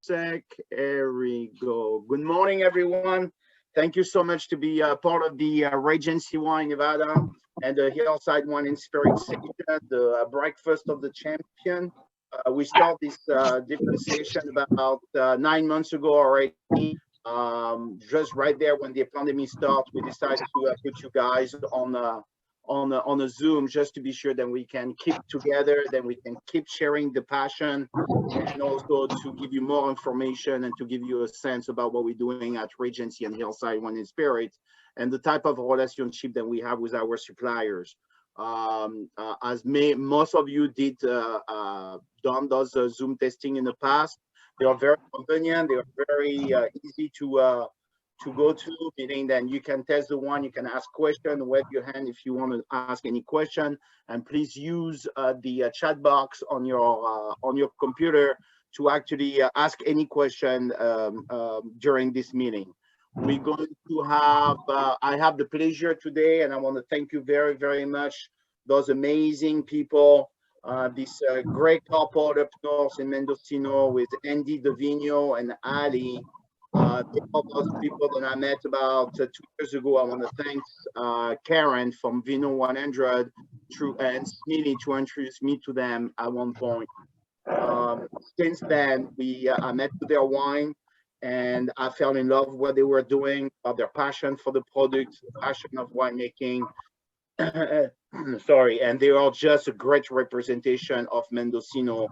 Sec. Here we go. Good morning, everyone. Thank you so much to be part of the Regency Wine Nevada and the Hillside Wine and Spirit session, the breakfast of the champion. We start this different session about 9 months ago already. Just right there when the pandemic started, we decided to put you guys on a Zoom just to be sure that we can keep together, that we can keep sharing the passion, and also to give you more information and to give you a sense about what we're doing at Regency and Hillside Wine and Spirit and the type of relationship that we have with our suppliers. Most of you did done those Zoom testing in the past. They are very convenient. They are very easy to go to, meaning that you can test the wine, you can ask questions, wave your hand if you want to ask any question, and please use the chat box on your computer to actually ask any question during this meeting. We're going to have, I have the pleasure today, and I want to thank you very, very much, those amazing people, this great couple up north in Mendocino with Andy DuVigneaud and Ali. Those people that I met about 2 years ago. I want to thank Karen from Vino 100 and Smitty to introduce me to them at one point. Since then, I met their wine and I fell in love with what they were doing, their passion for the product, passion of winemaking. Sorry, and they are just a great representation of Mendocino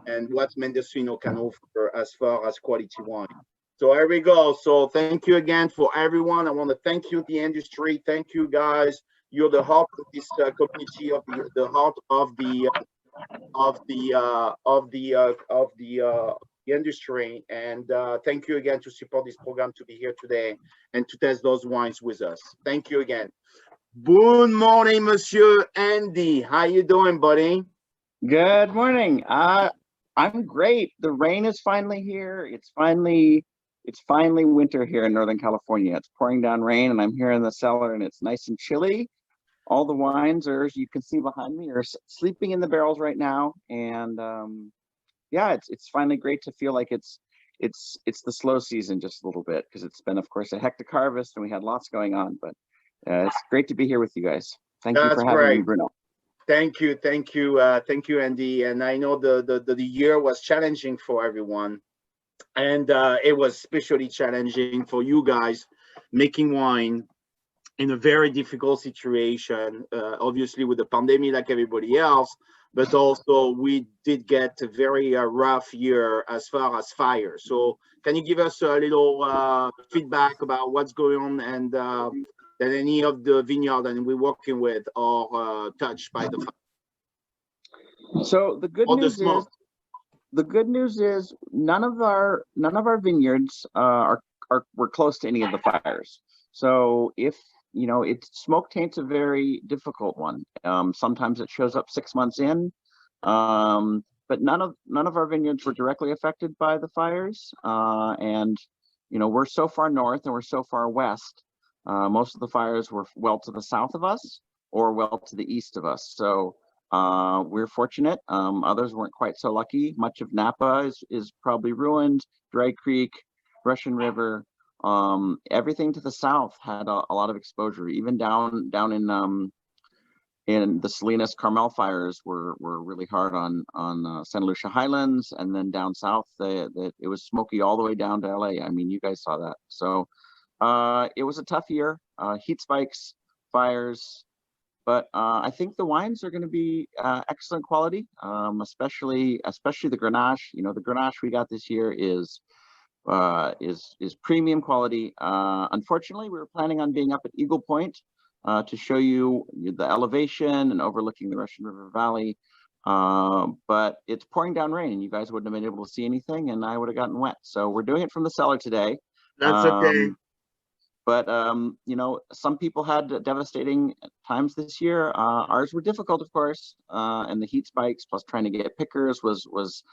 and what Mendocino can offer as far as quality wine. So here we go. So thank you again for everyone. I want to thank you, the industry. Thank you, guys. You're the heart of this community, of the heart of the industry. And thank you again to support this program, to be here today and to test those wines with us. Thank you again. Good morning, Monsieur Andy. How you doing, buddy? Good morning. I'm great. The rain is finally here. It's finally winter here in Northern California. It's pouring down rain, and I'm here in the cellar, and it's nice and chilly. All the wines are, as you can see behind me, are sleeping in the barrels right now, and yeah, it's finally great to feel like it's the slow season just a little bit, because it's been, of course, a hectic harvest, and we had lots going on. But it's great to be here with you guys. Thank you for having me, Bruno. Thank you, Andy. And I know the year was challenging for everyone, and it was especially challenging for you guys making wine in a very difficult situation, obviously with the pandemic like everybody else, but also we did get a very rough year as far as fire. So can you give us a little feedback about what's going on and that any of the vineyard that we're working with are touched by the fire? So the good news is none of our vineyards were close to any of the fires. So if smoke taint's a very difficult one. Sometimes it shows up 6 months in, but none of our vineyards were directly affected by the fires. And we're so far north and we're so far west. Most of the fires were well to the south of us or well to the east of us. So we're fortunate. Others weren't quite so lucky. Much of Napa is probably ruined. Dry Creek, Russian River, everything to the south had a lot of exposure. Even down in the Salinas Carmel fires were really hard on Santa Lucia Highlands, and then down south it was smoky all the way down to LA. I mean, you guys saw that. So it was a tough year. Heat spikes, fires. But I think the wines are going to be excellent quality, especially the Grenache. The Grenache we got this year is premium quality. Unfortunately, we were planning on being up at Eagle Point to show you the elevation and overlooking the Russian River Valley, but it's pouring down rain, and you guys wouldn't have been able to see anything, and I would have gotten wet. So we're doing it from the cellar today. That's okay. But some people had devastating times this year. Ours were difficult, of course, and the heat spikes plus trying to get pickers was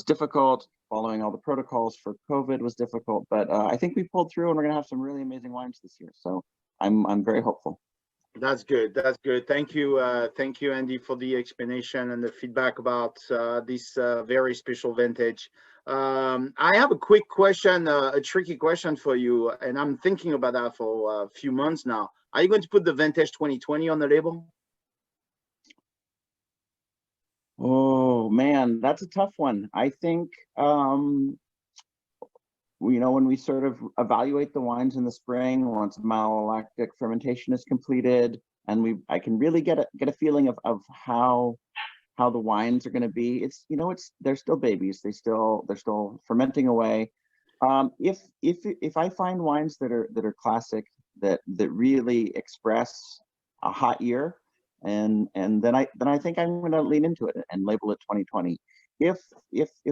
difficult. Following all the protocols for COVID was difficult. But I think we pulled through, and we're gonna have some really amazing wines this year. So I'm very hopeful. That's good. That's good. Thank you, Andy, for the explanation and the feedback about this very special vintage. I have a quick question, a tricky question for you, and I'm thinking about that for a few months now. Are you going to put the vintage 2020 on the label? Oh man, that's a tough one. I think when we sort of evaluate the wines in the spring, once malolactic fermentation is completed, and I can really get a feeling of how the wines are going to be. They're still babies. They're still fermenting away. If I find wines that are classic, that really express a hot year, and then I think I'm going to lean into it and label it 2020. If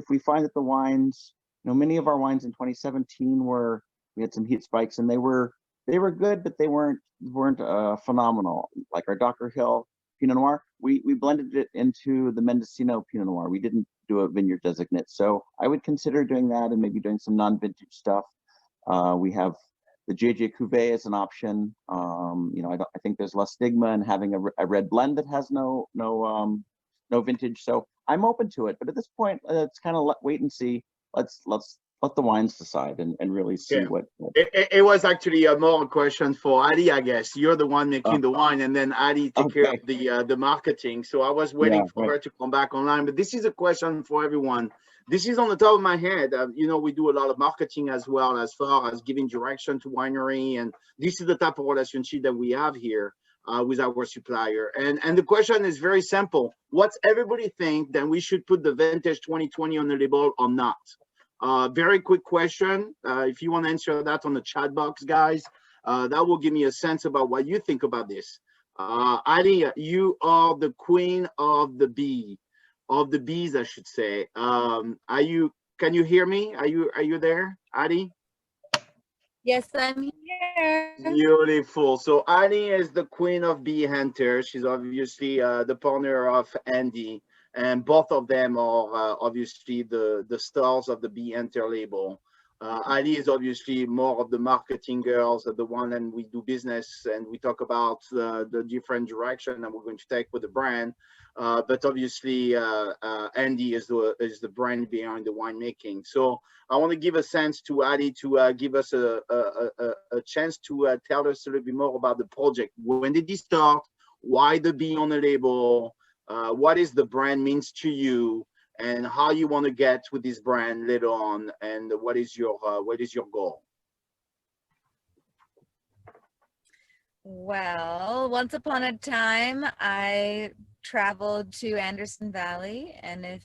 we find that the wines, many of our wines in 2017 we had some heat spikes, and they were good, but they weren't phenomenal. Like our Dr. Hill Pinot Noir, we blended it into the Mendocino Pinot Noir. We didn't do a vineyard designate, so I would consider doing that and maybe doing some non-vintage stuff. We have the JJ Cuvée as an option. I think there's less stigma in having a red blend that has no vintage. So I'm open to it, but at this point, it's kind of wait and see. Let's let the wines decide and really see what. It was actually more a question for Ali, I guess. You're the one making the wine, and then Ali take care of the marketing. So I was waiting for her to come back online. But this is a question for everyone. This is on the top of my head. We do a lot of marketing as well, as far as giving direction to winery, and this is the type of relationship that we have here with our supplier. And the question is very simple. What's everybody think that we should put the vintage 2020 on the label or not? Very quick question. If you want to answer that on the chat box, guys, that will give me a sense about what you think about this. Ali, you are the queen of the bees, I should say. Can you hear me? Are you there, Ali? Yes, I'm here. Beautiful. So Ali is the queen of bee hunters. She's obviously the partner of Andy. And both of them are obviously the stars of the Be Enter label. Ali is obviously more of the marketing girls, the one, and we do business and we talk about the different direction that we're going to take with the brand. But obviously, Andy is the brand behind the winemaking. So I want to give a sense to Ali to give us a chance to tell us a little bit more about the project. When did he start? Why the bee on the label? What is the brand means to you, and how you want to get with this brand later on, and what is your goal? Well, once upon a time, I traveled to Anderson Valley, and if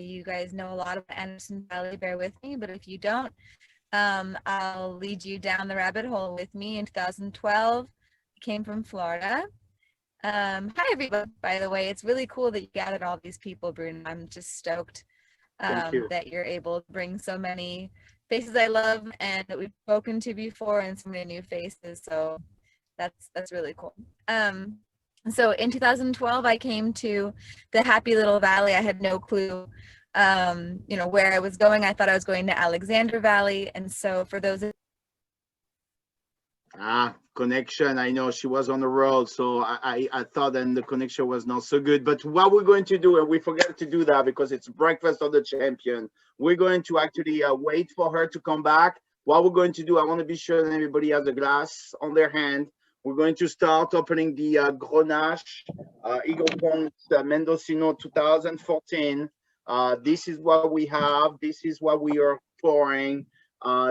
you guys know a lot about Anderson Valley, bear with me, but if you don't, I'll lead you down the rabbit hole with me. In 2012, I came from Florida. Hi everybody, by the way. It's really cool that you gathered all these people, Bruno. I'm just stoked that you're able to bring so many faces I love and that we've spoken to before, and so many new faces. So that's really cool. So in 2012, I came to the happy little valley. I had no clue where I was going. I thought I was going to Alexander Valley. And so for those connection, I know she was on the road, so I thought then the connection was not so good. But what we're going to do, and we forgot to do that because it's breakfast of the champion, we're going to actually wait for her to come back. What we're going to do, I want to be sure that everybody has a glass on their hand. We're going to start opening the Grenache Eagle Point Mendocino 2014. This is what we have. This is what we are pouring.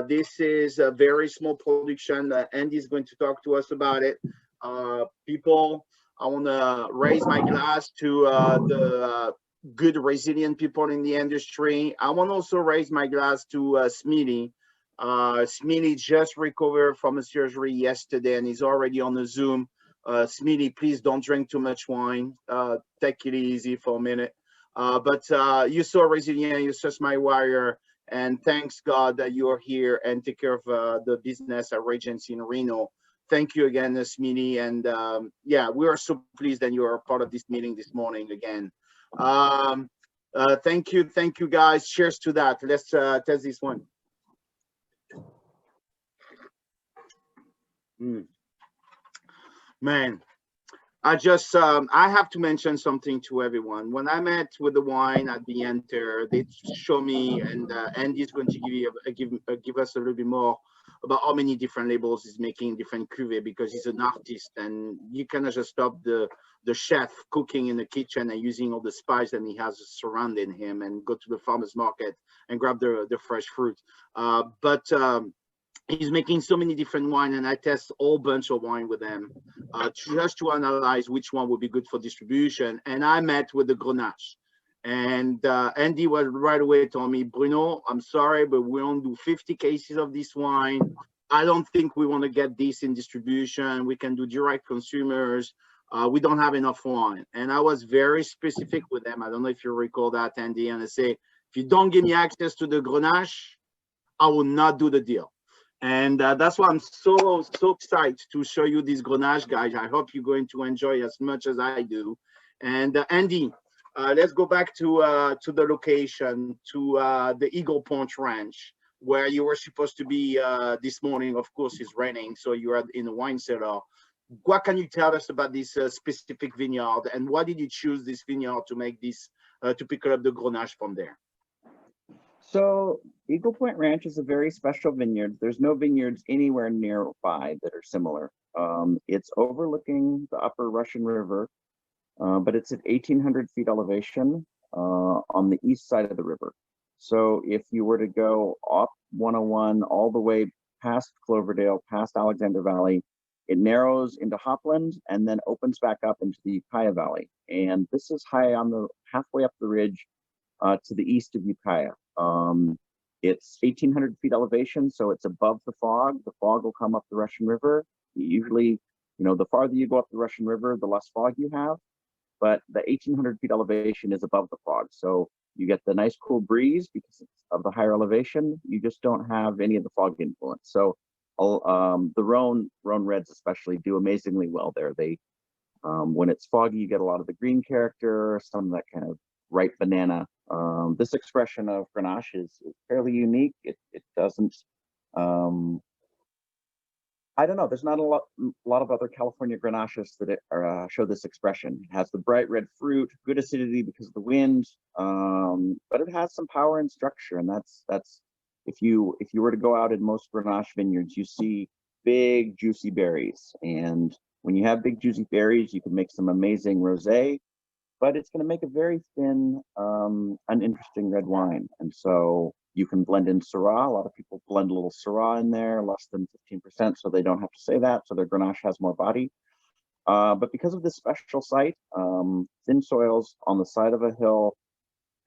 This is a very small production. Andy's going to talk to us about it. People, I want to raise my glass to the good, resilient people in the industry. I want to also raise my glass to Smeely. Smeely just recovered from a surgery yesterday and he's already on the Zoom. Smeely, please don't drink too much wine. Take it easy for a minute. But you're so resilient. You're such my warrior. And thanks God that you're here and take care of the business at Regency in Reno. Thank you again, Smeely. And yeah, we are so pleased that you are a part of this meeting this morning again. Thank you guys. Cheers to that. Let's test this one. Man, I have to mention something to everyone. When I met with the wine at the end there, they show me, and Andy's going to give us a little bit more about how many different labels he's making, different cuvee, because he's an artist, and you cannot just stop the chef cooking in the kitchen and using all the spice that he has surrounding him, and go to the farmer's market and grab the fresh fruit. But he's making so many different wine, and I test a whole bunch of wine with him just to analyze which one would be good for distribution. And I met with the Grenache, and Andy was right away told me, Bruno, I'm sorry, but we only do 50 cases of this wine. I don't think we want to get this in distribution. We can do direct consumers. We don't have enough wine. And I was very specific with them. I don't know if you recall that, Andy. And I say, if you don't give me access to the Grenache, I will not do the deal. And that's why I'm so excited to show you this Grenache, guys. I hope you're going to enjoy as much as I do. And Andy, let's go back to the location, to the Eagle Point Ranch, where you were supposed to be this morning. Of course, it's raining, so you are in the wine cellar. What can you tell us about this specific vineyard, and why did you choose this vineyard to make this, to pick up the Grenache from there? So Eagle Point Ranch is a very special vineyard. There's no vineyards anywhere nearby that are similar. It's overlooking the upper Russian River, but it's at 1,800 feet elevation on the east side of the river. So if you were to go up 101 all the way past Cloverdale, past Alexander Valley, it narrows into Hopland and then opens back up into the Ukiah Valley. And this is high on the halfway up the ridge to the east of Ukiah. It's 1,800 feet elevation, so it's above the fog. The fog will come up the Russian River. Usually, the farther you go up the Russian River, the less fog you have. But the 1,800 feet elevation is above the fog, so you get the nice cool breeze because of the higher elevation. You just don't have any of the fog influence. So the Rhone Reds especially do amazingly well there. They when it's foggy, you get a lot of the green character, some of that kind of ripe banana. This expression of Grenache is fairly unique. It doesn't, I don't know, there's not a lot of other California Grenaches that show this expression. It has the bright red fruit, good acidity because of the wind, but it has some power and structure. And that's if you were to go out in most Grenache vineyards, you see big juicy berries. And when you have big juicy berries, you can make some amazing rosé, but it's going to make a very thin, uninteresting red wine. And so you can blend in Syrah. A lot of people blend a little Syrah in there, less than 15%, so they don't have to say that. So their Grenache has more body. But because of this special site, thin soils on the side of a hill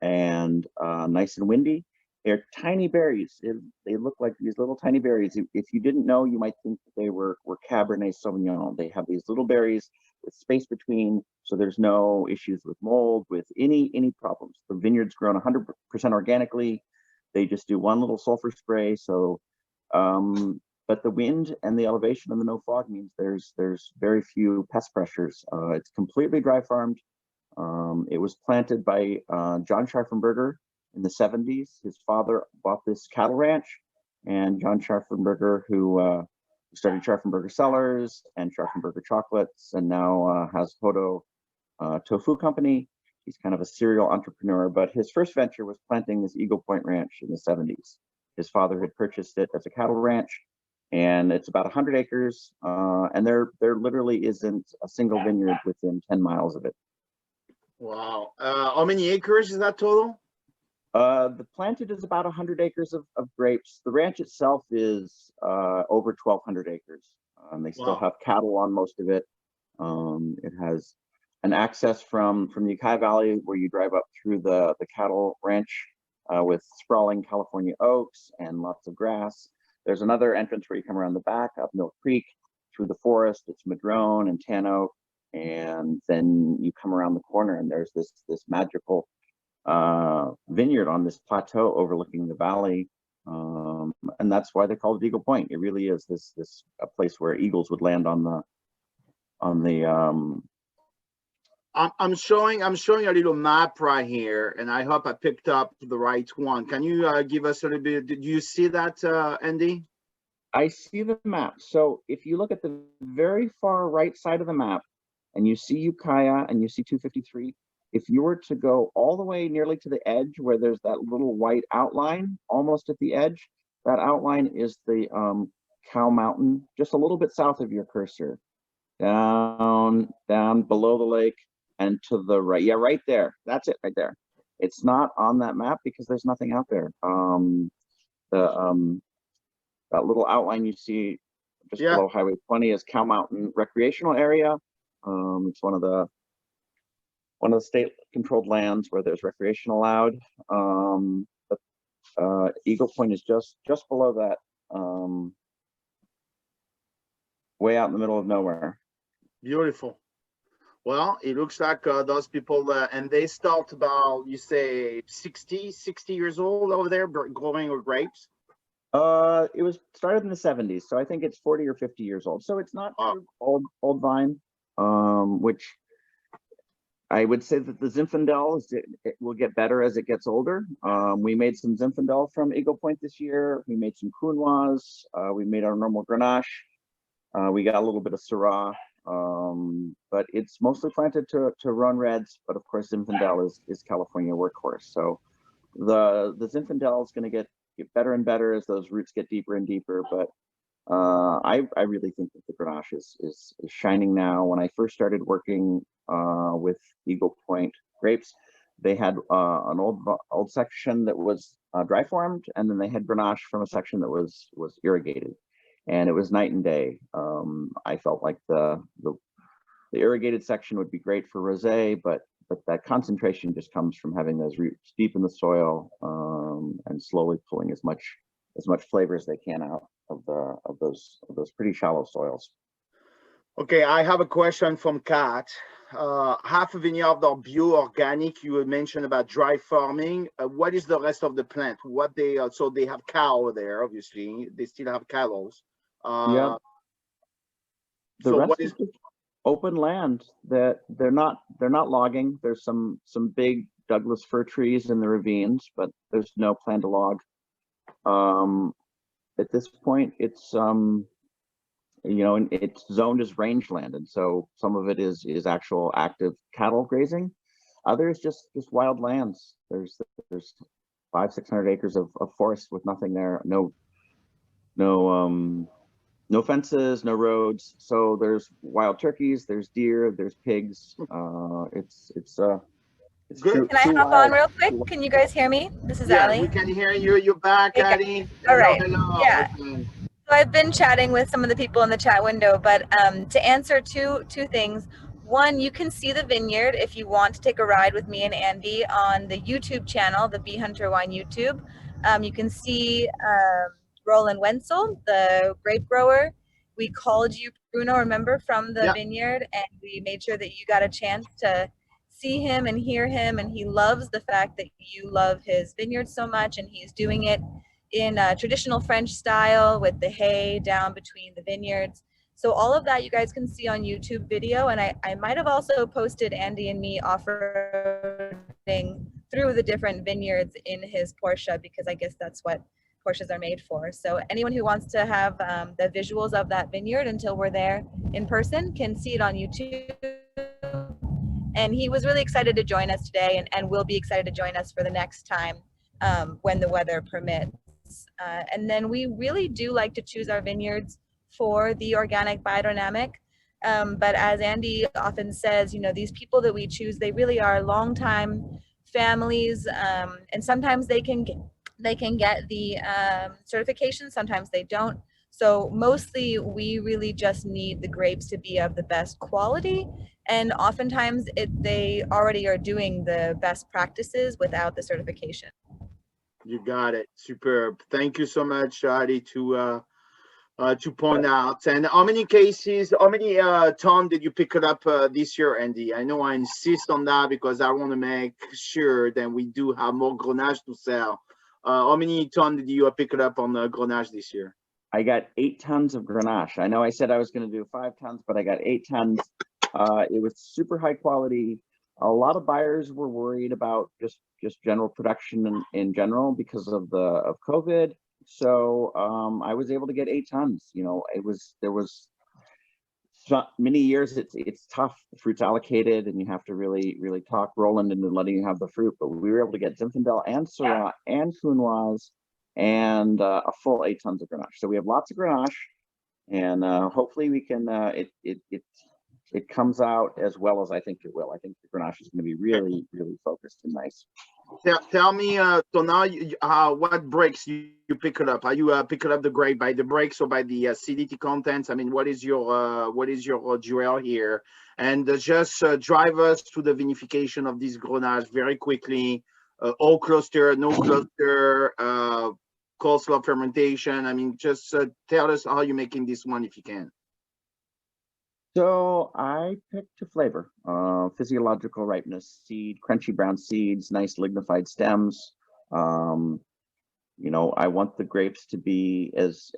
and nice and windy, they're tiny berries. They look like these little tiny berries. If you didn't know, you might think that they were Cabernet Sauvignon. They have these little berries with space between, so there's no issues with mold, with any problems. The vineyard's grown 100% organically. They just do one little sulfur spray. So, but the wind and the elevation and the no fog means there's very few pest pressures. It's completely dry farmed. It was planted by John Scharfenberger in the 70s. His father bought this cattle ranch, and John Scharfenberger, who started Scharfenberger Cellars and Scharfenberger Chocolates, and now has Hodo Tofu Company. He's kind of a serial entrepreneur, but his first venture was planting this Eagle Point Ranch in the 70s. His father had purchased it as a cattle ranch, and it's about 100 acres, and there literally isn't a single vineyard within 10 miles of it. Wow. How many acres is that total? The planted is about 100 acres of grapes. The ranch itself is over 1,200 acres. They still have cattle on most of it. It has an access from the Ukiah Valley where you drive up through the cattle ranch with sprawling California oaks and lots of grass. There's another entrance where you come around the back up Mill Creek through the forest. It's madrone and tan oak, and then you come around the corner and there's this magical vineyard on this plateau overlooking the valley, and that's why they call it Eagle Point. It really is a place where eagles would land on the. I'm showing a little map right here, and I hope I picked up the right one. Can you give us a little bit? Did you see that, Andy? I see the map. So if you look at the very far right side of the map, and you see Ukiah and you see 253, if you were to go all the way nearly to the edge where there's that little white outline almost at the edge, that outline is the Cow Mountain, just a little bit south of your cursor, down below the lake and to the right. Yeah, right there. That's it right there. It's not on that map because there's nothing out there. That little outline you see just below Highway 20 is Cow Mountain Recreational Area. It's one of the state-controlled lands where there's recreation allowed. But Eagle Point is just below that, way out in the middle of nowhere. Beautiful. Well, it looks like those people, and they start about, you say, 60 years old over there growing grapes? It was started in the 70s, so I think it's 40 or 50 years old. So it's not old vine, which I would say that the Zinfandel it will get better as it gets older. We made some Zinfandel from Eagle Point this year. We made some Counoise. We made our normal Grenache. We got a little bit of Syrah, but it's mostly planted to run reds. But of course, Zinfandel is California workhorse. So the Zinfandel is going to get better and better as those roots get deeper and deeper. But I really think that the Grenache is shining now. When I first started working with Eagle Point grapes, they had an old section that was dry formed, and then they had Grenache from a section that was irrigated, and it was night and day. I felt like the irrigated section would be great for rosé, but that concentration just comes from having those roots deep in the soil, and slowly pulling as much flavor as they can out of those pretty shallow soils. Okay, I have a question from Kat. Half a vineyard are bio organic. You mentioned about dry farming. What is the rest of the plant? So they have cow there, obviously. They still have cattle. Yeah. The so rest what is just open land that they're not logging. There's some big Douglas fir trees in the ravines, but there's no plan to log. At this point, it's it's zoned as rangeland, and so some of it is actual active cattle grazing. Others just wild lands. There's 500-600 acres of forest with nothing there. No fences, no roads. So there's wild turkeys, there's deer, there's pigs. It's good. Can I hop on real quick? Can you guys hear me? This is Ali. We can hear you. You're back, Ali. All right. Hello. Yeah. Okay. So I've been chatting with some of the people in the chat window, but to answer two things. One, you can see the vineyard if you want to take a ride with me and Andy on the YouTube channel, the Bee Hunter Wine YouTube. You can see Roland Wenzel, the grape grower. We called you, Bruno, remember, from the vineyard, and we made sure that you got a chance to see him and hear him, and he loves the fact that you love his vineyard so much, and he's doing it in a traditional French style with the hay down between the vineyards. So all of that you guys can see on YouTube video, and I might have also posted Andy and me off-roading through the different vineyards in his Porsche, because I guess that's what Porsches are made for. So anyone who wants to have the visuals of that vineyard until we're there in person can see it on YouTube. And he was really excited to join us today, and will be excited to join us for the next time when the weather permits. And then we really do like to choose our vineyards for the organic biodynamic. But as Andy often says, these people that we choose, they really are longtime families, and sometimes they can get the certification, sometimes they don't. So mostly we really just need the grapes to be of the best quality, and oftentimes they already are doing the best practices without the certification. You got it. Superb. Thank you so much, Ali, to point out. And how many tons did you pick it up this year, Andy? I know I insist on that because I want to make sure that we do have more Grenache to sell. How many tons did you pick it up on the Grenache this year? I got 8 tons of Grenache. I know I said I was going to do 5 tons, but I got 8 tons. It was super high quality. A lot of buyers were worried about just general production in general because of COVID. So I was able to get 8 tons. There was many years it's tough. The fruit's allocated, and you have to really talk Roland into letting you have the fruit. But we were able to get Zinfandel and Syrah and Counoise and a full 8 tons of Grenache. So we have lots of Grenache, and hopefully we can. It comes out as well as I think it will. I think the Grenache is going to be really focused and nice. Tell me, so now what breaks you pick it up? Are you picking up the grape by the breaks or by the acidity contents? I mean, what is your jewel here? And just drive us through the vinification of this Grenache very quickly. All cluster, no cluster, coleslaw fermentation. I mean, just tell us how you're making this one if you can. So I picked to flavor, physiological ripeness, seed, crunchy brown seeds, nice lignified stems. You know, I want the grapes to be as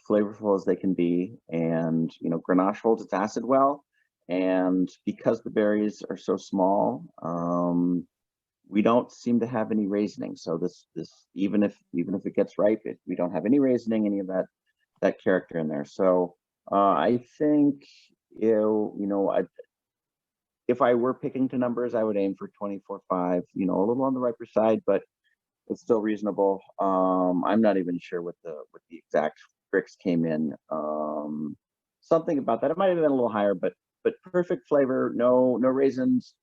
flavorful as they can be, and you know, Grenache holds its acid well, and because the berries are so small, we don't seem to have any raisoning. So this even if it gets ripe, we don't have any raisoning, any of that character in there. So. I think if I were picking to numbers, I would aim for 24.5. You know, a little on the riper side, but it's still reasonable. I'm not even sure what the exact bricks came in. Something about that. It might have been a little higher, but perfect flavor. No raisins.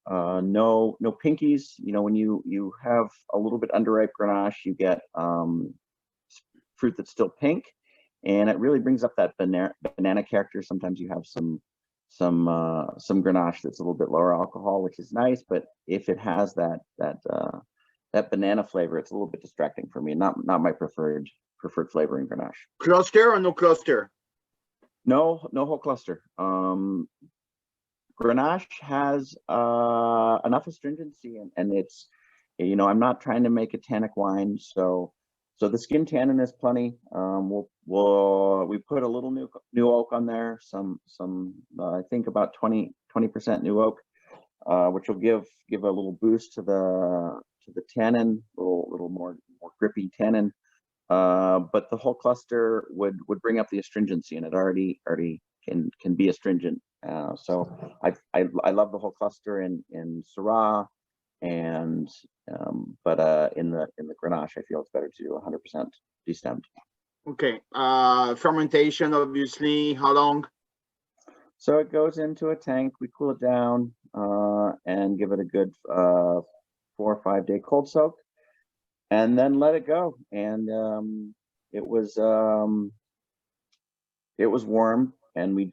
No pinkies. You know, when you have a little bit underripe Grenache, you get fruit that's still pink. And it really brings up that banana character. Sometimes you have some Grenache that's a little bit lower alcohol, which is nice. But if it has that banana flavor, it's a little bit distracting for me. Not my preferred flavor in Grenache. Cluster or no cluster? No whole cluster. Grenache has enough astringency, and it's, you know, I'm not trying to make a tannic wine, so the skin tannin is plenty. We put a little new oak on there, some I think about 20% new oak, which will give a little boost to the tannin, a little more grippy tannin. But the whole cluster would bring up the astringency, and it already can be astringent. So I love the whole cluster in Syrah. And but in the Grenache, I feel it's better to do 100% destemmed. Okay. Fermentation, obviously, how long? So it goes into a tank. We cool it down and give it a good 4 or 5 day cold soak, and then let it go. And it was warm. And we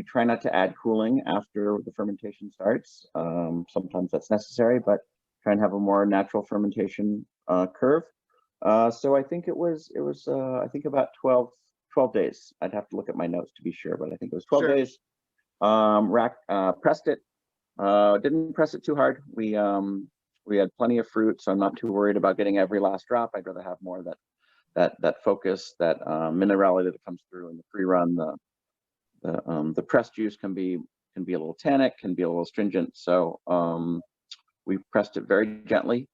try not to add cooling after the fermentation starts. Sometimes that's necessary, but try and have a more natural fermentation curve. So I think it was I think about 12 days. I'd have to look at my notes to be sure, but I think it was 12 days. Pressed it. Didn't press it too hard. We had plenty of fruit, so I'm not too worried about getting every last drop. I'd rather have more of that focus, that minerality that comes through in the pre-run. The pressed juice can be a little tannic, can be a little astringent. So we pressed it very gently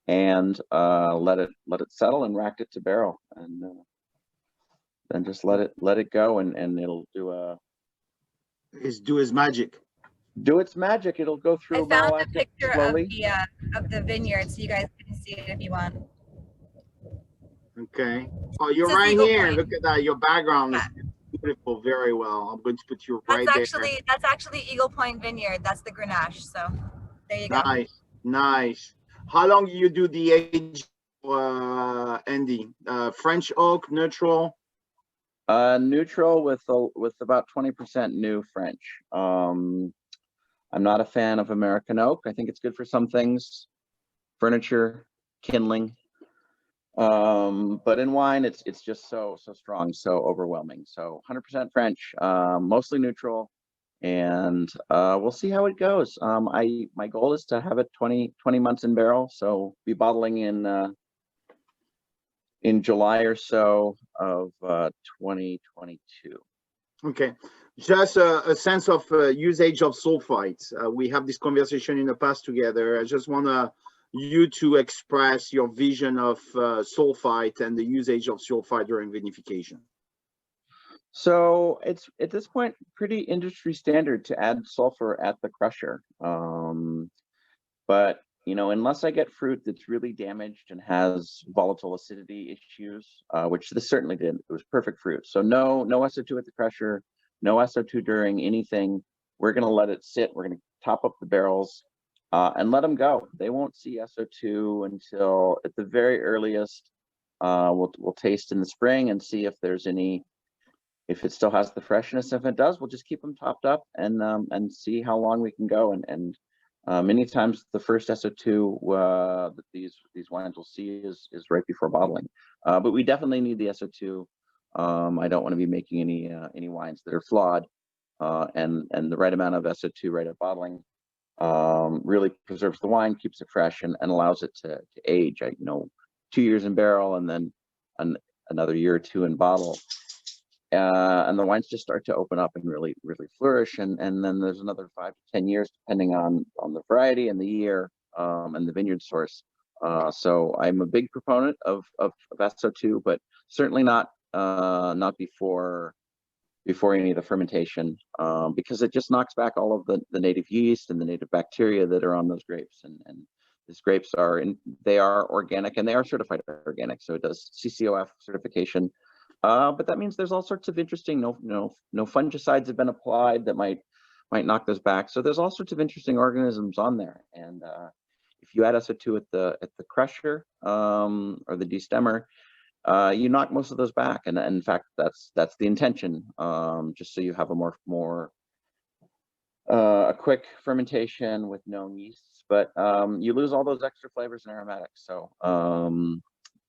and let it settle and racked it to barrel, and then just let it go, and it'll do its magic. Do its magic. It'll go through. I found a picture of the vineyard, so you guys can see it if you want. Okay. Oh, you're right here. Look at that. Your background is beautiful. Very well. I'm going to put you right there. That's actually Eagle Point Vineyard. That's the Grenache. So there you go. Nice. How long do you do the age, Andy? French oak, neutral? Neutral with about 20% new French. I'm not a fan of American oak. I think it's good for some things, furniture, kindling. But in wine, it's just so strong, so overwhelming. So 100% French, mostly neutral, and we'll see how it goes. My goal is to have it 20 months in barrel, so be bottling in July or so of 2022. Okay, just a sense of usage of sulfites. We have this conversation in the past together. I just want you to express your vision of sulfite and the usage of sulfite during vinification. So it's at this point pretty industry standard to add sulfur at the crusher. But unless I get fruit that's really damaged and has volatile acidity issues, which this certainly did, it was perfect fruit. So no SO2 at the crusher, no SO2 during anything. We're going to let it sit. We're going to top up the barrels and let them go. They won't see SO2 until at the very earliest. We'll taste in the spring and see if there's any. If it still has the freshness, if it does, we'll just keep them topped up and see how long we can go. And many times the first SO2 that these wines will see is right before bottling. But we definitely need the SO2. I don't want to be making any wines that are flawed. And the right amount of SO2 right at bottling really preserves the wine, keeps it fresh, and allows it to age. 2 years in barrel and then another year or two in bottle. And the wines just start to open up and really flourish, and then there's another 5 to 10 years depending on the variety and the year and the vineyard source. So I'm a big proponent of SO2, but certainly not before any of the fermentation, because it just knocks back all of the native yeast and the native bacteria that are on those grapes. And these grapes are organic, and they are certified organic, so it does CCOF certification. But that means there's all sorts of interesting no fungicides have been applied that might knock those back. So there's all sorts of interesting organisms on there. And if you add SO2 at the crusher or the destemmer, you knock most of those back. And in fact, that's the intention, just so you have a quick fermentation with known yeasts. But you lose all those extra flavors and aromatics. So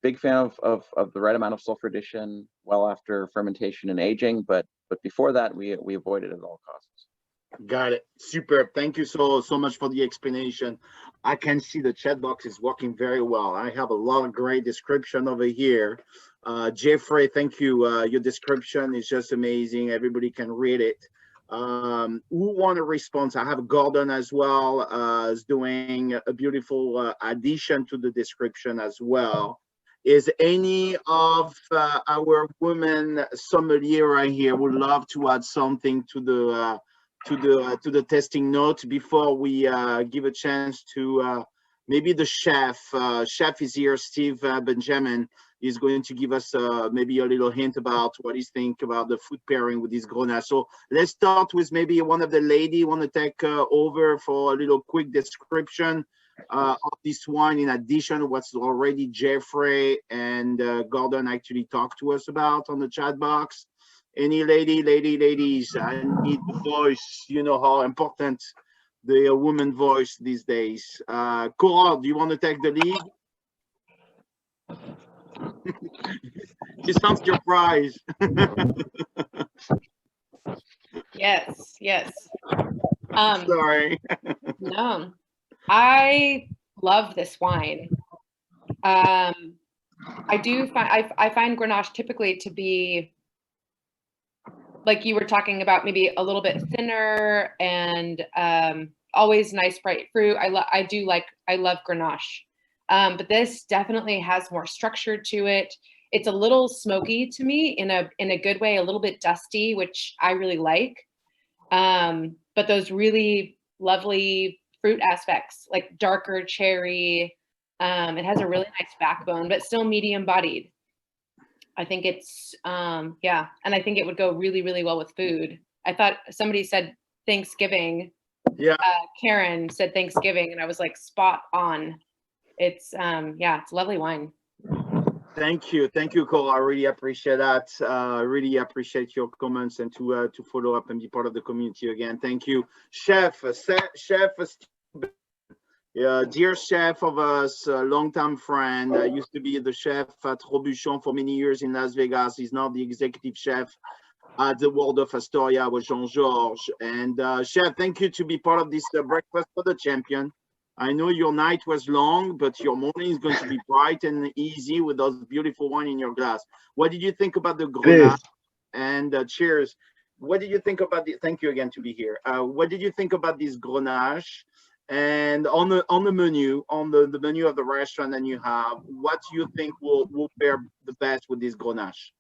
big fan of the right amount of sulfur addition well after fermentation and aging, but before that we avoid it at all costs. Got it. Superb. Thank you so much for the explanation. I can see the chat box is working very well. I have a lot of great description over here. Jeffrey, thank you. Your description is just amazing. Everybody can read it. Who want a response? I have Gordon as well, is doing a beautiful addition to the description as well. Is any of our women sommelier right here would love to add something to the tasting note before we give a chance to maybe the chef? Chef is here, Steve Benjamin. Is going to give us maybe a little hint about what he thinks about the food pairing with this Grenache. So let's start with maybe one of the ladies want to take over for a little quick description of this wine, in addition to what's already Jeffrey and Gordon actually talked to us about on the chat box. Any ladies, I need the voice. You know how important the woman voice these days. Cora, do you want to take the lead? You sound surprised. Yes. Sorry. No, I love this wine. I find Grenache typically to be, like you were talking about, maybe a little bit thinner and always nice bright fruit. I love Grenache. But this definitely has more structure to it. It's a little smoky to me in a good way, a little bit dusty, which I really like. But those really lovely fruit aspects, like darker cherry. It has a really nice backbone, but still medium bodied. I think it's, and I think it would go really, really well with food. I thought somebody said Thanksgiving. Yeah. Karen said Thanksgiving, and I was like, spot on. It's it's a lovely wine. Thank you, Cole. I really appreciate that. Really appreciate your comments and to follow up and be part of the community again. Thank you, Chef. Dear chef of us, long-time friend. Used to be the chef at Robuchon for many years in Las Vegas. He's now the executive chef at the World of Astoria with Jean-Georges. And Chef, thank you to be part of this breakfast for the champion. I know your night was long, but your morning is going to be bright and easy with those beautiful wine in your glass. What did you think about the Grenache? And cheers. What did you think about the? Thank you again to be here. What did you think about this Grenache? And on the menu, the menu of the restaurant that you have, what do you think will pair the best with this Grenache?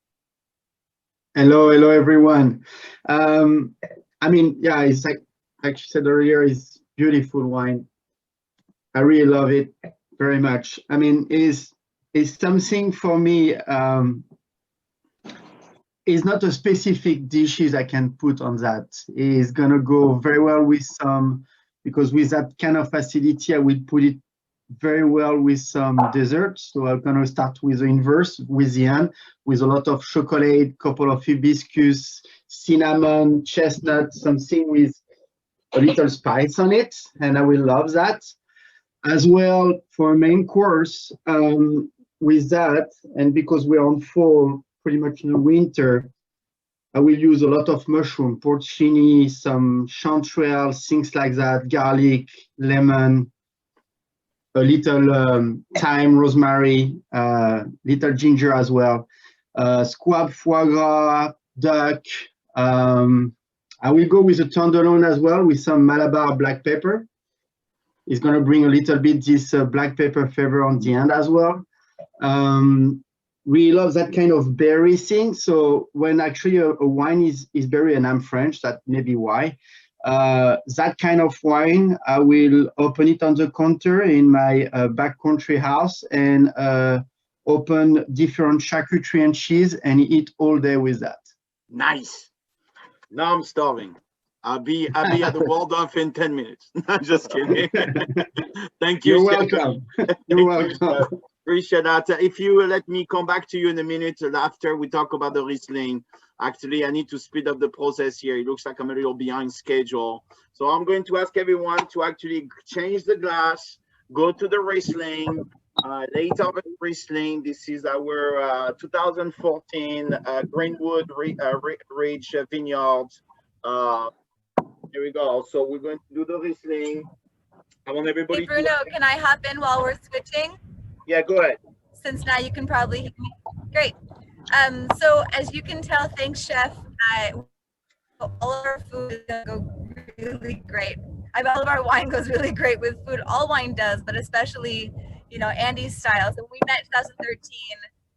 Hello, everyone. I mean, yeah, it's like you said earlier, it's beautiful wine. I really love it very much. I mean, is something for me. It's not a specific dishes I can put on that. It's gonna go very well with some, because with that kind of acidity, I will put it very well with some desserts. So I'm gonna start with the inverse, with the end, with a lot of chocolate, couple of hibiscus, cinnamon, chestnut, something with a little spice on it, and I will love that. As well for main course, with that, and because we're on fall, pretty much in the winter, I will use a lot of mushroom, porcini, some chanterelle, things like that, garlic, lemon, a little thyme, rosemary, little ginger as well. Squab, foie gras, duck. I will go with a tenderloin as well with some Malabar black pepper. It's going to bring a little bit this black pepper flavor on the end as well. We love that kind of berry thing. So when actually a wine is berry, and I'm French, that may be why. That kind of wine, I will open it on the counter in my back country house and open different charcuterie and cheese and eat all day with that. Nice. Now I'm starving. I'll be at the Waldorf in 10 minutes. I'm just kidding. Thank you. You're welcome. You're welcome. Appreciate that. If you let me come back to you in a minute after we talk about the Riesling. Actually, I need to speed up the process here. It looks like I'm a little behind schedule. So I'm going to ask everyone to actually change the glass, go to the Riesling, late harvest Riesling. This is our 2014 Greenwood Ridge Vineyards. Here we go. So we're going to do the Riesling. I want everybody. Hey Bruno, can I hop in while we're switching? Yeah, go ahead. Since now you can probably hear me. Great. So as you can tell, thanks Chef, all of our food is gonna go really great. All of our wine goes really great with food. All wine does, but especially, you know, Andy's style. So we met in 2013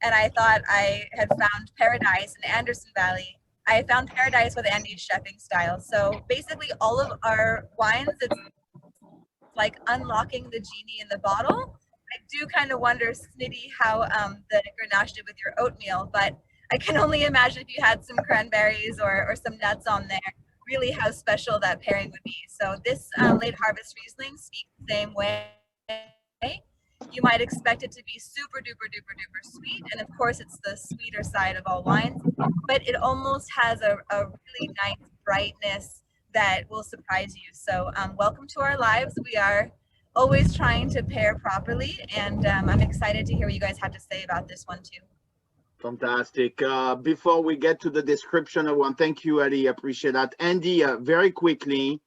and I thought I had found paradise in Anderson Valley. I found paradise with Andy's chefing style. So basically all of our wines, it's like unlocking the genie in the bottle. I do kind of wonder, Snitty, how the Grenache did with your oatmeal, but I can only imagine if you had some cranberries or some nuts on there, really how special that pairing would be. So this late harvest Riesling speaks the same way. You might expect it to be super duper duper duper sweet, and of course it's the sweeter side of all wines, but it almost has a really nice brightness that will surprise you. So welcome to our lives. We are always trying to pair properly, and I'm excited to hear what you guys have to say about this one too. Fantastic. Before we get to the description, I want to thank you, Ali. Appreciate that. Andy, very quickly,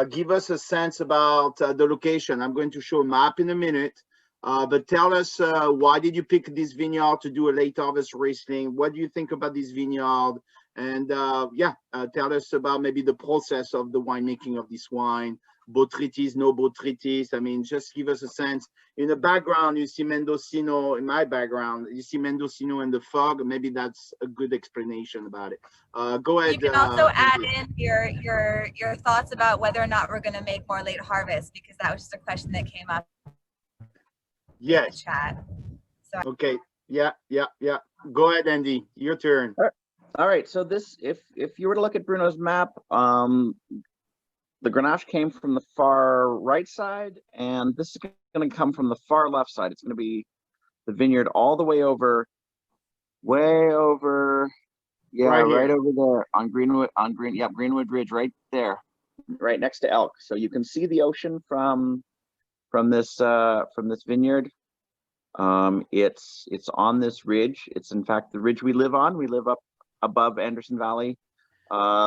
give us a sense about the location. I'm going to show a map in a minute, but tell us why did you pick this vineyard to do a late harvest Riesling? What do you think about this vineyard? And tell us about maybe the process of the winemaking of this wine. Botrytis, no botrytis. I mean, just give us a sense. In the background, you see Mendocino. In my background, you see Mendocino and the fog. Maybe that's a good explanation about it. Go ahead. You can also add in your thoughts about whether or not we're going to make more late harvest, because that was just a question that came up. Yes. In the chat. So. Okay. Yeah. Go ahead, Andy. Your turn. All right. So this, if you were to look at Bruno's map, the Grenache came from the far right side, and this is going to come from the far left side. It's going to be the vineyard all the way over, yeah, right over there on Greenwood, Greenwood Ridge, right there, right next to Elk. So you can see the ocean from this vineyard. It's on this ridge. It's in fact the ridge we live on. We live up above Anderson Valley.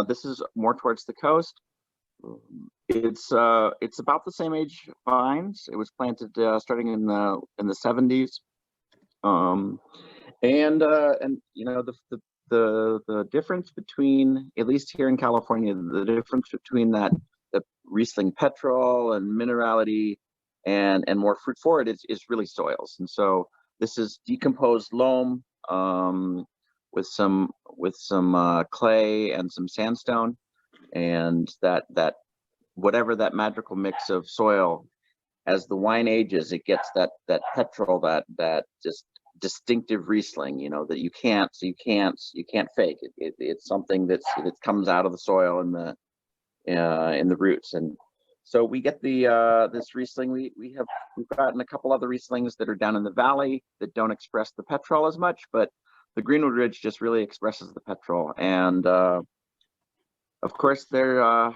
This is more towards the coast. It's about the same age vines. It was planted starting in the 70s, and you know the difference between, at least here in California, the difference between the Riesling petrol and minerality and more fruit forward is really soils. And so this is decomposed loam, with some clay and some sandstone, and that whatever that magical mix of soil, as the wine ages, it gets that petrol, that just distinctive Riesling, you know, that you can't fake. It's something that comes out of the soil in the roots. And so we get this Riesling. We've gotten a couple other Rieslings that are down in the valley that don't express the petrol as much, but the Greenwood Ridge just really expresses the petrol. And of course, to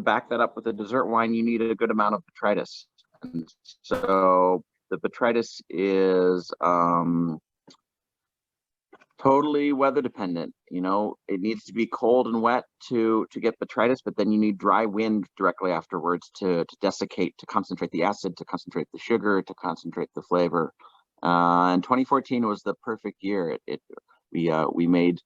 back that up with a dessert wine, you need a good amount of botrytis. And so the botrytis is totally weather dependent. You know, it needs to be cold and wet to get botrytis, but then you need dry wind directly afterwards to desiccate, to concentrate the acid, to concentrate the sugar, to concentrate the flavor. And 2014 was the perfect year. We made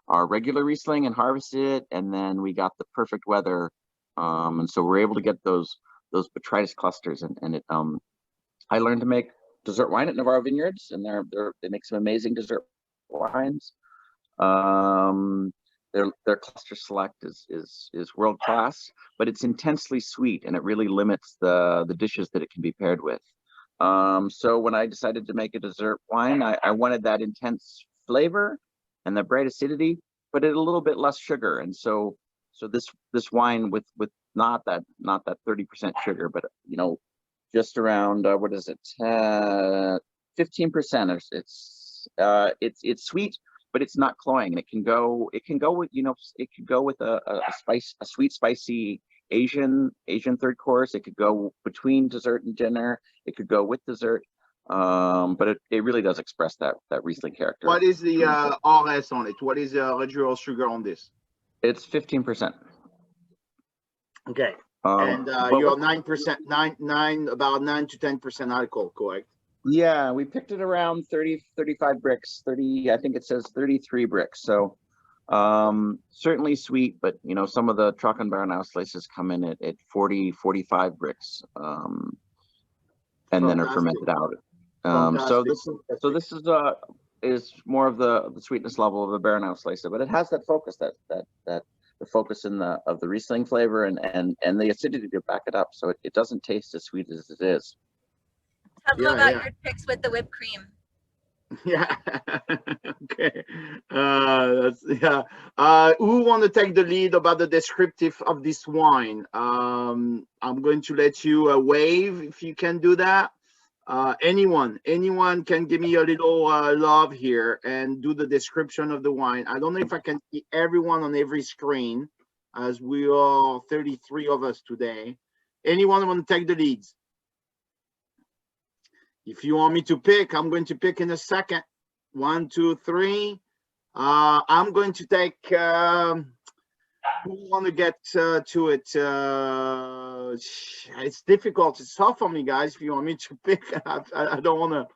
our regular Riesling and harvested it, and then we got the perfect weather, and so we're able to get those botrytis clusters, and I learned to make dessert wine at Navarro Vineyards, and they make some amazing dessert wines. Their cluster select is world class, but it's intensely sweet, and it really limits the dishes that it can be paired with. So when I decided to make a dessert wine, I wanted that intense flavor and the bright acidity, but at a little bit less sugar. And so this wine with not that 30% sugar, but you know, just around what is it, 15%? It's sweet, but it's not cloying. And it can go with, you know, it could go with a sweet, spicy Asian third course. It could go between dessert and dinner. It could go with dessert. But it really does express that Riesling character. What is the RS on it? What is the residual sugar on this? It's 15%. Okay. And you're 9%, about 9 to 10% alcohol, correct? Yeah, we picked it around 35 bricks, 30, I think it says 33 bricks. So certainly sweet, but you know, some of the Trockenbaron slices come in at 40, 45 bricks, and then are fermented out. So this is more of the sweetness level of the Baron slice, but it has that focus, that the focus of the Riesling flavor and the acidity to back it up. So it doesn't taste as sweet as it is. Tell them about your tricks with the whipped cream. Yeah. Okay. Who want to take the lead about the descriptive of this wine? I'm going to let you wave if you can do that. Anyone can give me a little love here and do the description of the wine. I don't know if I can see everyone on every screen, as we are 33 of us today. Anyone want to take the leads? If you want me to pick, I'm going to pick in a second. 1, 2, 3. I'm going to take. Who want to get to it? It's difficult. It's tough for me, guys. If you want me to pick, I don't want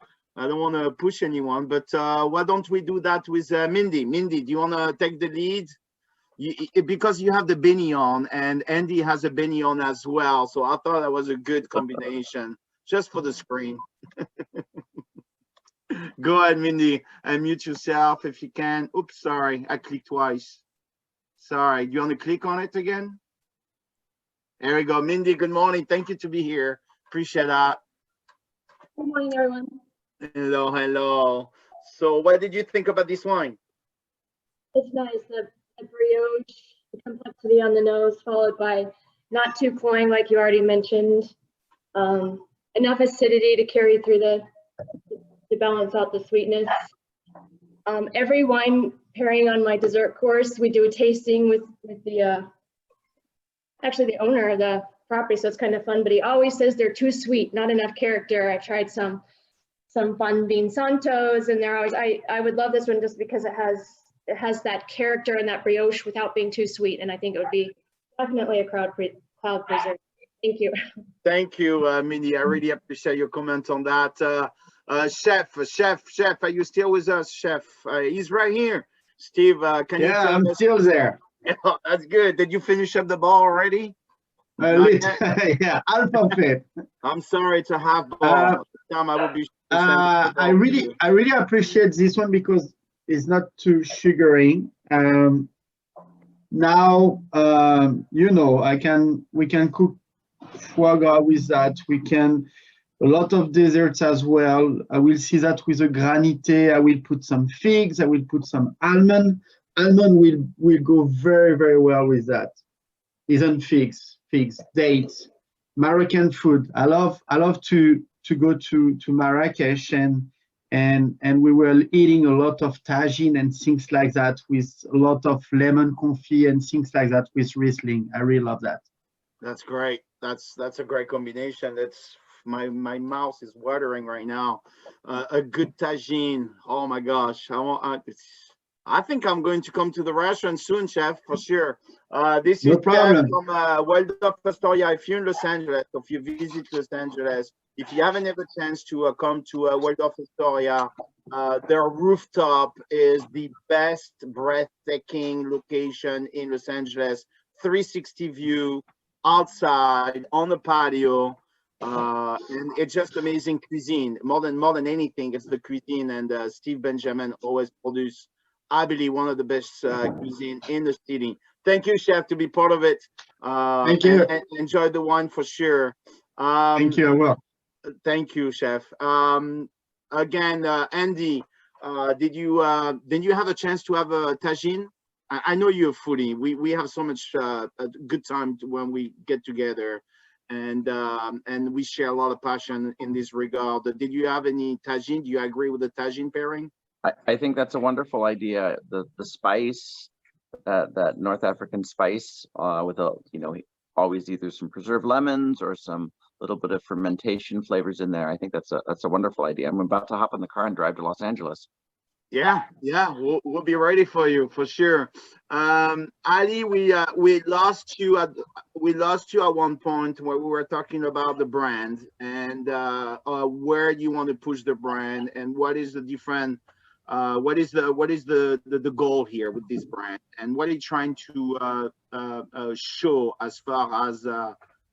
to push anyone. But why don't we do that with Mindy? Mindy, do you want to take the lead? Because you have the Bignon and Andy has a Bignon as well. So I thought that was a good combination. Just for the screen. Go ahead, Mindy, and mute yourself if you can. Oops, sorry, I clicked twice. Sorry, do you want to click on it again? There we go. Mindy, good morning. Thank you to be here. Appreciate that. Good morning, everyone. Hello, hello. So what did you think about this wine? It's nice. The brioche, the complexity on the nose, followed by not too cloying, like you already mentioned. Enough acidity to carry through to balance out the sweetness. Every wine pairing on my dessert course, we do a tasting with the actually the owner of the property, so it's kind of fun. But he always says they're too sweet, not enough character. I've tried some fun bean santos, and they're always I would love this one just because it has that character and that brioche without being too sweet, and I think it would be definitely a cloud preserve. Thank you. Thank you, Mindy. I really appreciate your comment on that. Chef, are you still with us, Chef? He's right here. Steve, can you tell I'm us? still there. That's good. Did you finish up the ball already? Yeah, half of it. I'm sorry, it's a half ball. I really appreciate this one because It's not too sugaring. Now, you know, we can cook foie gras with that. We can a lot of desserts as well. I will see that with a granité. I will put some figs. I will put some almond. Almond will go very, very well with that. Isn't figs, dates, Moroccan food. I love to go to Marrakesh and we were eating a lot of tagine and things like that with a lot of lemon confit and things like that with Riesling. I really love that. That's great. That's a great combination. That's my mouth is watering right now. A good tagine. Oh my gosh. I think I'm going to come to the restaurant soon, chef, for sure. This No is Jeff problem. from Waldorf Astoria. If you're in Los Angeles, if you visit Los Angeles, if you haven't ever chance to come to Waldorf Astoria, their rooftop is the best breathtaking location in Los Angeles. 360 view outside on the patio. And it's just amazing cuisine. More than anything, it's the cuisine. And Steve Benjamin always produce, I believe, one of the best cuisine in the city. Thank you, chef, to be part of it. Thank you. And enjoy the wine for sure. Thank you. I will. Thank you, chef. Again, Andy, did you have a chance to have a tagine? I know you're a foodie. We have so much a good time when we get together, and we share a lot of passion in this regard. Did you have any tagine? Do you agree with the tagine pairing? I think that's a wonderful idea. The spice, that North African spice, with always either some preserved lemons or some little bit of fermentation flavors in there. I think that's a wonderful idea. I'm about to hop in the car and drive to Los Angeles. Yeah, we'll be ready for you for sure. Ali, we lost you at one point where we were talking about the brand and where you want to push the brand and what is the different what is the goal here with this brand and what are you trying to show as far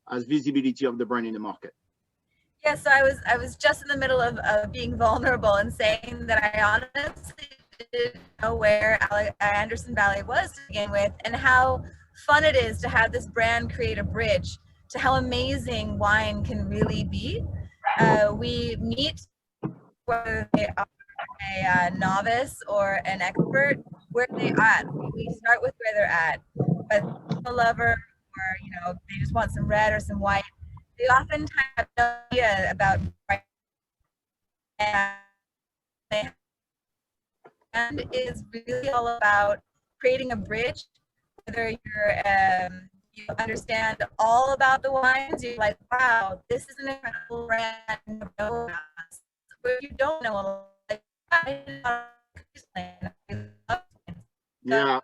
as visibility of the brand in the market? Yeah, so I was just in the middle of being vulnerable and saying that I honestly didn't know where Anderson Valley was to begin with, and how fun it is to have this brand create a bridge to how amazing wine can really be. We meet whether they are a novice or an expert where they at. We start with where they're at, but a lover or they just want some red or some white. They oftentimes have no idea about and is really all about creating a bridge. Whether you understand all about the wines, you're like, wow, this is an incredible brand. But if you don't know, like, yeah.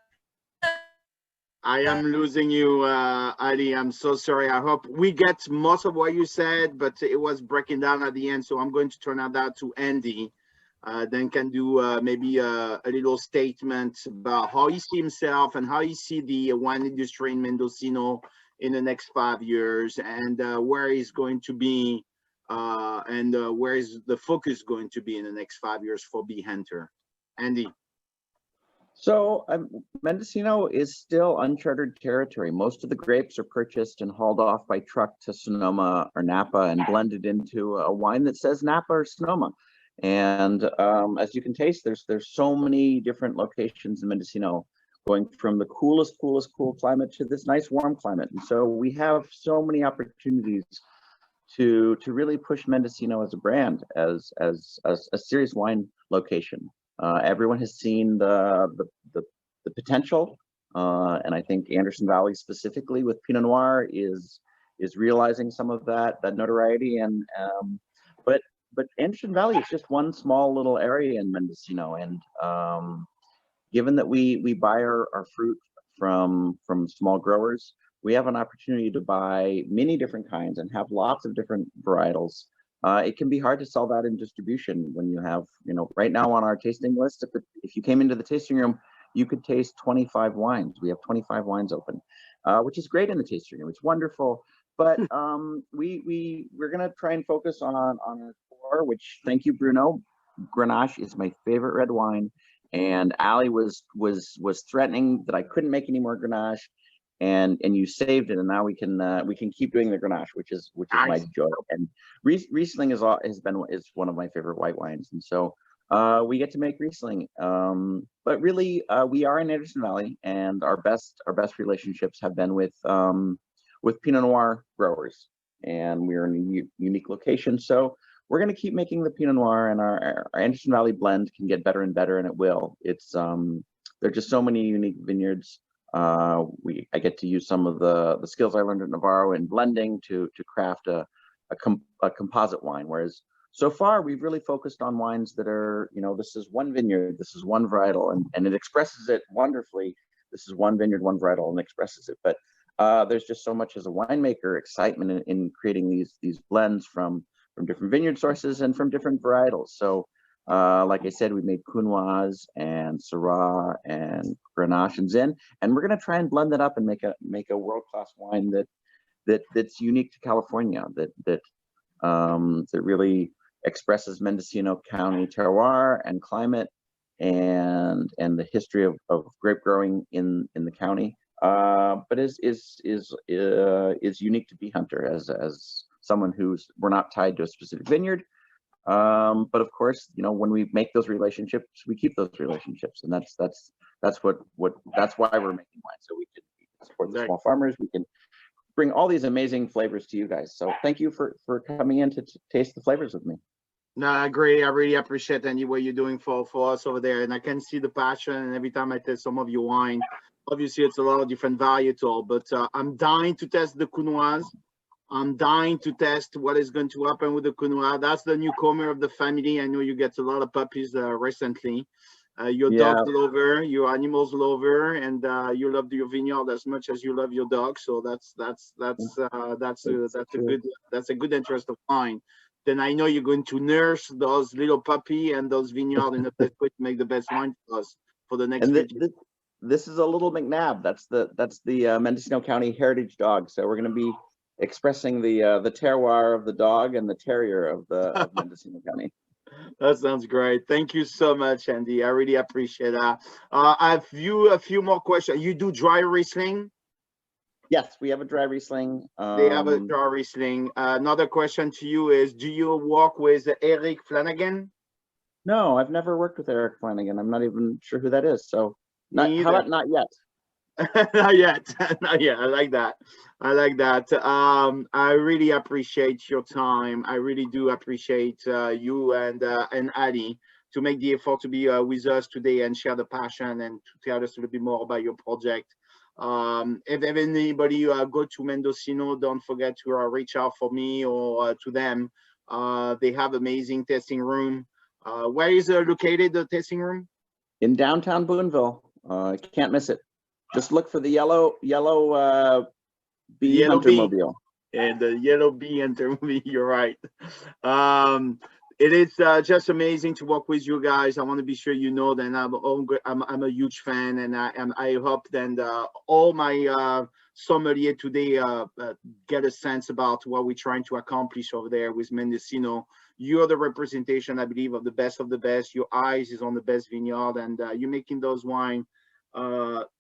I am losing you, Ali. I'm so sorry. I hope we get most of what you said, but it was breaking down at the end. So I'm going to turn that to Andy. Then can do maybe a little statement about how he see himself and how he see the wine industry in Mendocino in the next 5 years, and where he's going to be, and where is the focus going to be in the next 5 years for Bee Hunter. Andy. So Mendocino is still uncharted territory. Most of the grapes are purchased and hauled off by truck to Sonoma or Napa and blended into a wine that says Napa or Sonoma. And as you can taste, there's so many different locations in Mendocino, going from the coolest cool climate to this nice warm climate. And so we have so many opportunities to really push Mendocino as a brand, as a serious wine location. Everyone has seen the potential, and I think Anderson Valley specifically with Pinot Noir is realizing some of that notoriety. And but Anderson Valley is just one small little area in Mendocino, and given that we buy our fruit from small growers, we have an opportunity to buy many different kinds and have lots of different varietals. It can be hard to sell that in distribution when you have, right now on our tasting list, if you came into the tasting room, you could taste 25 wines. We have 25 wines open, which is great in the tasting room. It's wonderful. But we're going to try and focus on our core, which, thank you, Bruno. Grenache is my favorite red wine. and Ali was threatening that I couldn't make any more Grenache, and you saved it, and now we can keep doing the Grenache, which is my joy. And Riesling is one of my favorite white wines, and so we get to make Riesling. But really, we are in Anderson Valley, and our best relationships have been with Pinot Noir growers, and we're in a unique location. So we're going to keep making the Pinot Noir, and our Anderson Valley blend can get better and better, and it will. It's there are just so many unique vineyards. I get to use some of the skills I learned at Navarro in blending to craft a composite wine, whereas so far we've really focused on wines that are, this is one vineyard, this is one varietal, and it expresses it wonderfully. This is one vineyard, one varietal, and expresses it. But there's just so much as a winemaker excitement in creating these blends from different vineyard sources and from different varietals. So like I said, we made Counoise and Syrah and Grenache and Zin, and we're going to try and blend that up and make a world-class wine that's unique to California, that really expresses Mendocino County terroir and climate and the history of grape growing in the county, but is unique to Bee Hunter as someone we're not tied to a specific vineyard. But of course, when we make those relationships, we keep those relationships, and that's why we're making wine, so we can support the small farmers. We can bring all these amazing flavors to you guys. So thank you for coming in to taste the flavors with me. No, I agree. I really appreciate Andy what you're doing for us over there, and I can see the passion. And every time I taste some of your wine, obviously it's a lot of different varietal, but I'm dying to test the Counoise. I'm dying to test what is going to happen with the Counoise. That's the newcomer of the family. I know you get a lot of puppies recently. Your dog lover, your animals lover, and you love your vineyard as much as you love your dog. So that's a good interest of mine. Then I know you're going to nurse those little puppy and those vineyards in the best way to make the best wine for us for the next. This is a little McNabb. That's the Mendocino County heritage dog. So we're going to be expressing the terroir of the dog and the terrier of Mendocino County. That sounds great. Thank you so much, Andy. I really appreciate that. I have a few more questions. You do dry Riesling? Yes, we have a dry Riesling. They have a dry Riesling. Another question to you is, do you work with Eric Flanagan? No, I've never worked with Eric Flanagan. I'm not even sure who that is. So how about not yet? Not yet. Not yet. I like that. I really appreciate your time. I really do appreciate you and Ali to make the effort to be with us today and share the passion and to tell us a little bit more about your project. If anybody go to Mendocino, don't forget to reach out for me or to them. They have amazing tasting room. Where is located the tasting room? In downtown Boonville. Can't miss it. Just look for the yellow Bee Hunter mobile. And the yellow Bee Hunter mobile. You're right. It is just amazing to work with you guys. I want to be sure you know that I'm a huge fan, and I hope that all my sommelier today get a sense about what we're trying to accomplish over there with Mendocino. You're the representation, I believe, of the best. Your eyes is on the best vineyard, and you're making those wine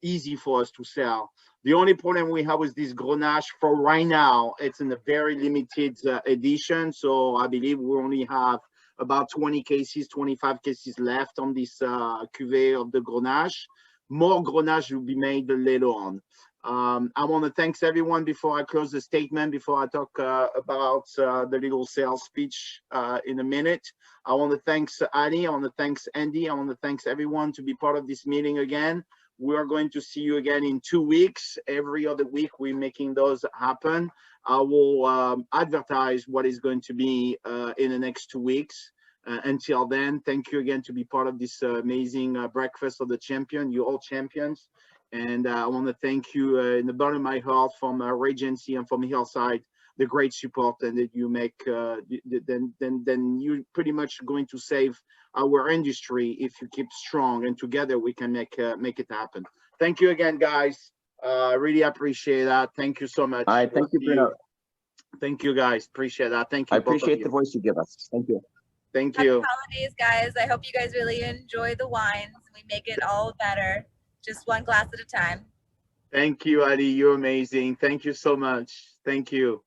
easy for us to sell. The only problem we have with this Grenache for right now, it's in a very limited edition. So I believe we only have about 25 cases left on this cuvée of the Grenache. More Grenache will be made later on. I want to thank everyone before I close the statement, before I talk about the little sales speech in a minute. I want to thank Ali, I want to thank Andy, I want to thank everyone to be part of this meeting again. We are going to see you again in 2 weeks. Every other week, we're making those happen. I will advertise what is going to be in the next 2 weeks. Until then, thank you again to be part of this amazing breakfast of the champion. You're all champions. And I want to thank you in the bottom of my heart from Regency and from Hillside, the great support and that you make. Then you're pretty much going to save our industry if you keep strong, and together we can make it happen. Thank you again, guys. I really appreciate that. Thank you so much. All right, thank you, Bruno. Thank you, guys. Appreciate that. Thank you. I appreciate the voice you give us. Thank you. Thank Happy you. holidays, guys. I hope you guys really enjoy the wines. We make it all better, just one glass at a time. Thank you, Ali. You're amazing. Thank you so much. Thank you.